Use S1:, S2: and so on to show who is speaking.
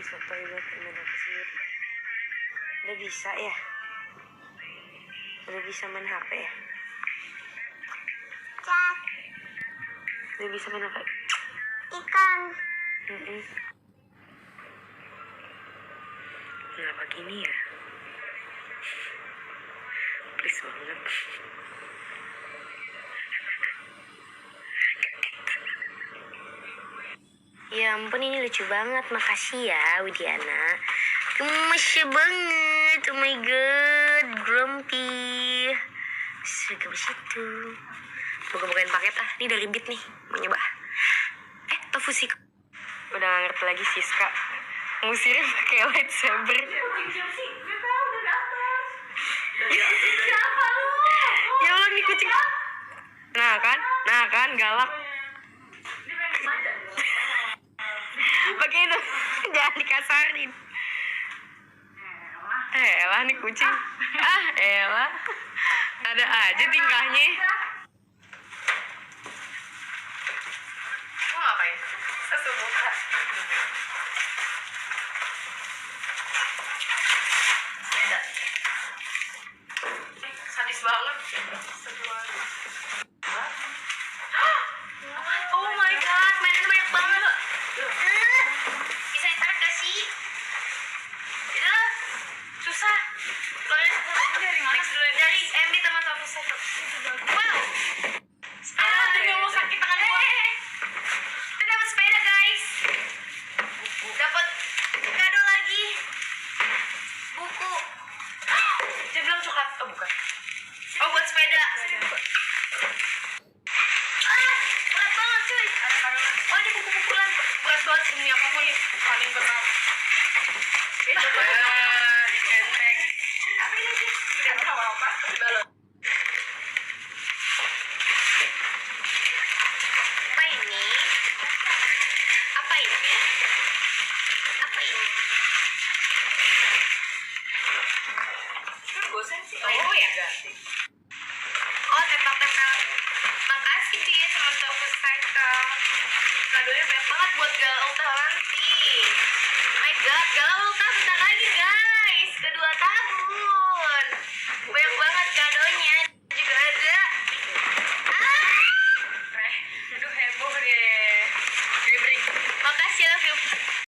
S1: sotoy banget temen aku sendiri. Udah bisa ya? Udah bisa main HP ya?
S2: Cat.
S1: Udah bisa main HP?
S2: Ikan.
S1: Kenapa gini ya? Please banget. Ya ampun, ini lucu banget. Makasih ya Widiana. Gemes banget. Oh my god, Grumpy. Segemes itu. Buka-bukain paket Ini dari Bit nih. Mau nyoba. Tofu sih. Udah gak ngerti lagi Siska. Musirnya pakai lightsaber. Ya Allah, nih kucing. Nah kan galak. Pakai itu. Jangan dikasarin. Elah nih kucing. Elah. Ada aja tingkahnya. Mau ngapain? Sesubuka. Beda. Sadis banget. Oh my god, mainannya banyak banget. Bisa ditarik gak sih? Udah, susah. Dari MB sama Tofu satu. Wow. Sepeda gak mau sakit tangan gua. Kita dapat sepeda guys. Dapat kado lagi. Buku. Dia bilang coklat. Oh bukan. Oh buat sepeda. Berat banget cuy. Oh ini buku-bukulan. Berat banget demi apapun. Paling berat.